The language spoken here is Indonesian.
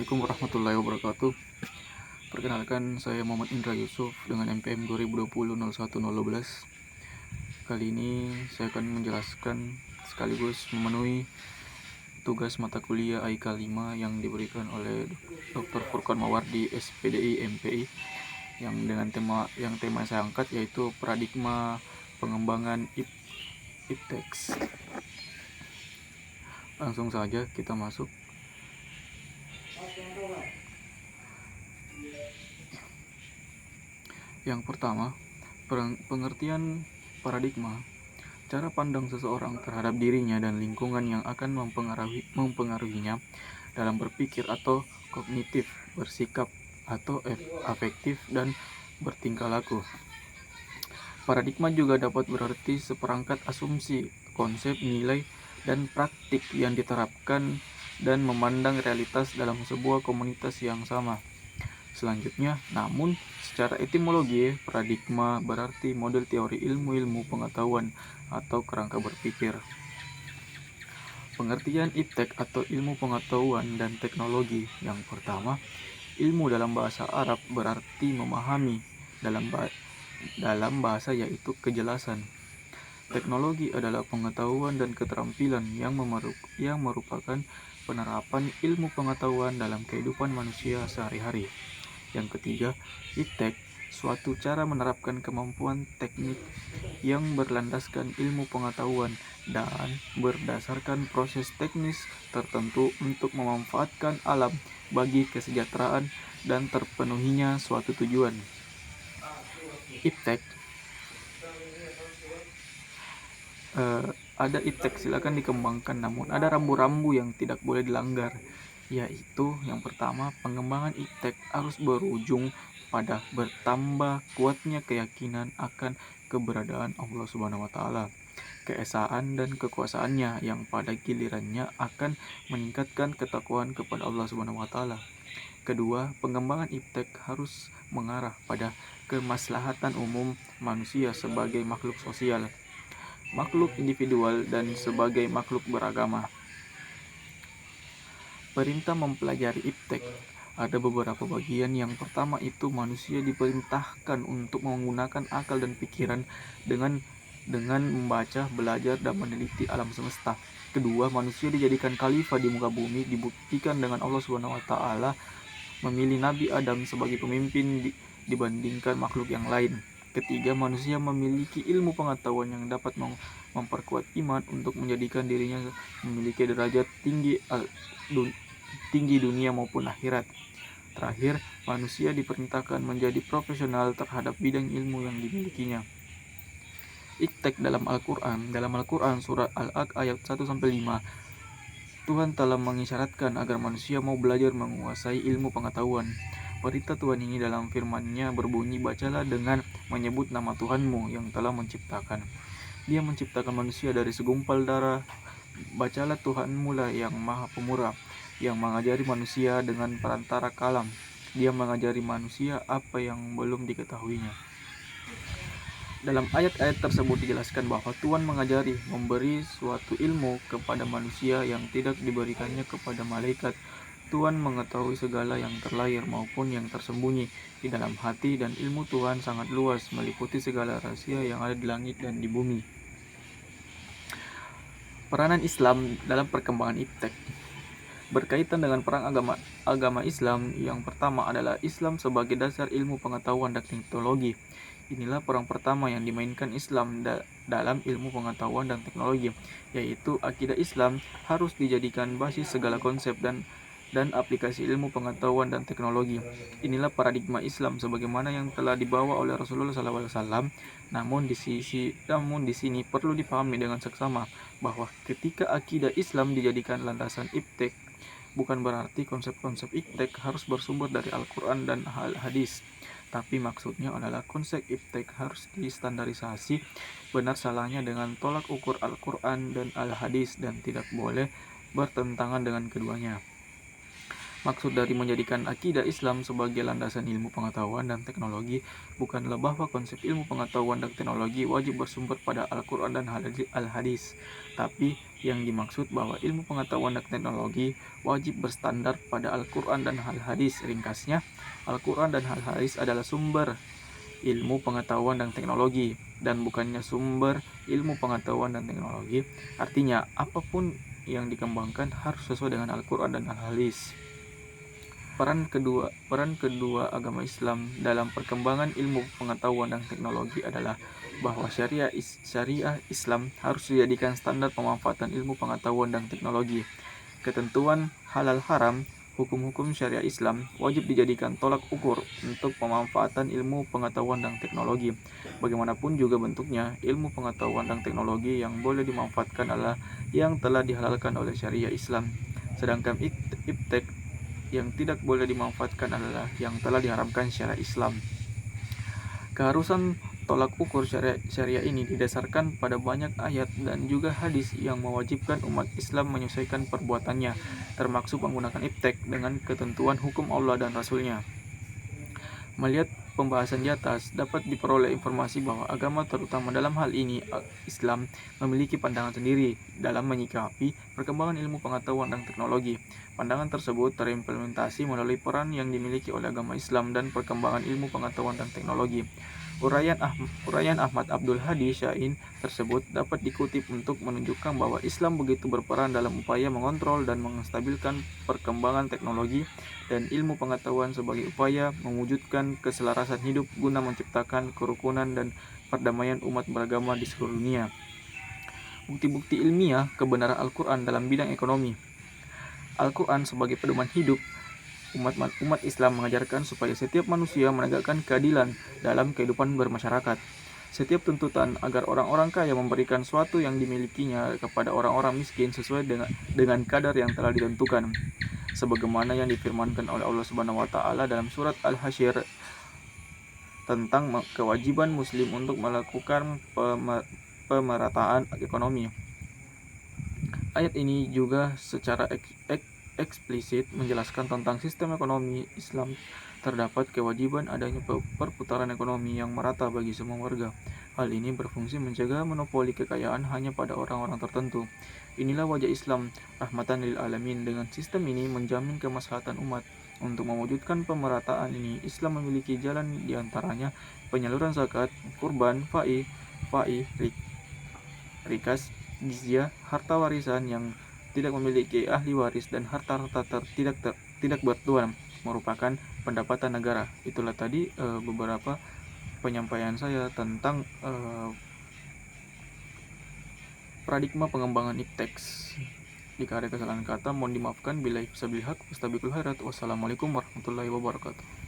Assalamualaikum warahmatullahi wabarakatuh. Perkenalkan, saya Muhammad Indra Yusuf dengan NPM 2020-01-12. Kali ini saya akan menjelaskan sekaligus memenuhi tugas mata kuliah AIK 5 yang diberikan oleh Dr. Furqan Mawardi SPDI MPI yang tema yang saya angkat yaitu paradigma pengembangan ipteks. Langsung saja kita masuk. Yang pertama, pengertian paradigma, cara pandang seseorang terhadap dirinya dan lingkungan yang akan mempengaruhinya dalam berpikir atau kognitif, bersikap atau afektif, dan bertingkah laku. Paradigma juga dapat berarti seperangkat asumsi, konsep, nilai, dan praktik yang diterapkan dan memandang realitas dalam sebuah komunitas yang sama. Selanjutnya, namun secara etimologi, paradigma berarti model teori ilmu pengetahuan atau kerangka berpikir. Pengertian iptek atau ilmu pengetahuan dan teknologi. Yang pertama, ilmu dalam bahasa Arab berarti memahami, dalam bahasa yaitu kejelasan. Teknologi adalah pengetahuan dan keterampilan yang merupakan penerapan ilmu pengetahuan dalam kehidupan manusia sehari-hari. Yang ketiga, iptek, suatu cara menerapkan kemampuan teknik yang berlandaskan ilmu pengetahuan dan berdasarkan proses teknis tertentu untuk memanfaatkan alam bagi kesejahteraan dan terpenuhinya suatu tujuan. Iptek, ada iptek silakan dikembangkan, namun ada rambu-rambu yang tidak boleh dilanggar, yaitu yang pertama, pengembangan iptek harus berujung pada bertambah kuatnya keyakinan akan keberadaan Allah Subhanahu wa taala, keesaan dan kekuasaannya yang pada gilirannya akan meningkatkan ketakwaan kepada Allah Subhanahu wa taala. Kedua, pengembangan iptek harus mengarah pada kemaslahatan umum manusia sebagai makhluk sosial, makhluk individual, dan sebagai makhluk beragama. Perintah mempelajari iptek ada beberapa bagian. Yang pertama itu manusia diperintahkan untuk menggunakan akal dan pikiran dengan membaca, belajar, dan meneliti alam semesta. Kedua, manusia dijadikan khalifah di muka bumi, dibuktikan dengan Allah Subhanahu wa taala memilih Nabi Adam sebagai pemimpin dibandingkan makhluk yang lain. Ketiga, manusia memiliki ilmu pengetahuan yang dapat memperkuat iman untuk menjadikan dirinya memiliki derajat tinggi dunia maupun akhirat. Terakhir, manusia diperintahkan menjadi profesional terhadap bidang ilmu yang dimilikinya. Iptek dalam Al-Quran surat Al-Haq ayat 1-5, Tuhan telah mengisyaratkan agar manusia mau belajar menguasai ilmu pengetahuan. Perintah Tuhan ini dalam firman-Nya berbunyi, bacalah dengan menyebut nama Tuhanmu yang telah menciptakan. Dia menciptakan manusia dari segumpal darah. Bacalah Tuhanmu lah yang maha pemurah, yang mengajari manusia dengan perantara kalam. Dia mengajari manusia apa yang belum diketahuinya. Dalam ayat-ayat tersebut dijelaskan bahwa Tuhan memberi suatu ilmu kepada manusia yang tidak diberikannya kepada malaikat. Tuhan mengetahui segala yang terlahir maupun yang tersembunyi di dalam hati, dan ilmu Tuhan sangat luas, meliputi segala rahasia yang ada di langit dan di bumi. Peranan Islam dalam perkembangan iptek. Berkaitan dengan perang agama Islam, yang pertama adalah Islam sebagai dasar ilmu pengetahuan dan teknologi. Inilah perang pertama yang dimainkan Islam dalam ilmu pengetahuan dan teknologi, yaitu akidah Islam harus dijadikan basis segala konsep dan aplikasi ilmu pengetahuan dan teknologi. Inilah paradigma Islam sebagaimana yang telah dibawa oleh Rasulullah SAW. Namun di sini perlu dipahami dengan seksama bahwa ketika akidah Islam dijadikan landasan iptek, bukan berarti konsep-konsep iptek harus bersumber dari Al-Quran dan Hadis, tapi maksudnya adalah konsep iptek harus distandarisasi benar salahnya dengan tolak ukur Al-Quran dan Al-Hadis dan tidak boleh bertentangan dengan keduanya. Maksud dari menjadikan akidah Islam sebagai landasan ilmu pengetahuan dan teknologi bukanlah bahwa konsep ilmu pengetahuan dan teknologi wajib bersumber pada Al-Quran dan Al-Hadis, tapi yang dimaksud bahwa ilmu pengetahuan dan teknologi wajib berstandar pada Al-Quran dan Al-Hadis. Ringkasnya, Al-Quran dan Al-Hadis adalah sumber ilmu pengetahuan dan teknologi dan bukannya sumber ilmu pengetahuan dan teknologi. Artinya, apapun yang dikembangkan harus sesuai dengan Al-Quran dan Al-Hadis. Peran kedua agama Islam dalam perkembangan ilmu pengetahuan dan teknologi adalah bahwa syariah Islam harus dijadikan standar pemanfaatan ilmu pengetahuan dan teknologi. Ketentuan halal haram, hukum-hukum syariah Islam wajib dijadikan tolak ukur untuk pemanfaatan ilmu pengetahuan dan teknologi. Bagaimanapun juga bentuknya, ilmu pengetahuan dan teknologi yang boleh dimanfaatkan adalah yang telah dihalalkan oleh syariah Islam. Sedangkan iptek yang tidak boleh dimanfaatkan adalah yang telah diharamkan syariat Islam. Keharusan tolak ukur syariah ini didasarkan pada banyak ayat dan juga hadis yang mewajibkan umat Islam menyesuaikan perbuatannya, termasuk menggunakan iptek dengan ketentuan hukum Allah dan Rasul-Nya. Melihat pembahasan di atas, dapat diperoleh informasi bahwa agama, terutama dalam hal ini Islam, memiliki pandangan sendiri dalam menyikapi perkembangan ilmu pengetahuan dan teknologi. Pandangan tersebut terimplementasi melalui peran yang dimiliki oleh agama Islam dan perkembangan ilmu pengetahuan dan teknologi. Uraian Ahmad Abdul Hadi Syain tersebut dapat dikutip untuk menunjukkan bahwa Islam begitu berperan dalam upaya mengontrol dan menstabilkan perkembangan teknologi dan ilmu pengetahuan sebagai upaya mewujudkan keselarasan hidup guna menciptakan kerukunan dan perdamaian umat beragama di seluruh dunia. Bukti-bukti ilmiah kebenaran Al-Quran dalam bidang ekonomi. Al-Quran sebagai pedoman hidup umat Islam mengajarkan supaya setiap manusia menegakkan keadilan dalam kehidupan bermasyarakat. Setiap tuntutan agar orang-orang kaya memberikan suatu yang dimilikinya kepada orang-orang miskin sesuai dengan kadar yang telah ditentukan, sebagaimana yang difirmankan oleh Allah Subhanahu wa taala dalam surat Al-Hasyr tentang kewajiban muslim untuk melakukan pemerataan ekonomi. Ayat ini juga secara eksplisit menjelaskan tentang sistem ekonomi Islam. Terdapat kewajiban adanya perputaran ekonomi yang merata bagi semua warga. Hal ini berfungsi mencegah monopoli kekayaan hanya pada orang-orang tertentu. Inilah wajah Islam, rahmatan lil alamin. Dengan sistem ini menjamin kemaslahatan umat. Untuk mewujudkan pemerataan ini, Islam memiliki jalan diantaranya penyaluran zakat, kurban, rikas, jizyah, harta warisan yang tidak memiliki ahli waris, dan harta-harta tidak bertuan merupakan pendapatan negara. Itulah tadi beberapa penyampaian saya tentang paradigma pengembangan ipteks. Jika ada kesalahan kata mohon dimaafkan. Billahi taufiq wal hidayah. Wassalamualaikum warahmatullahi wabarakatuh.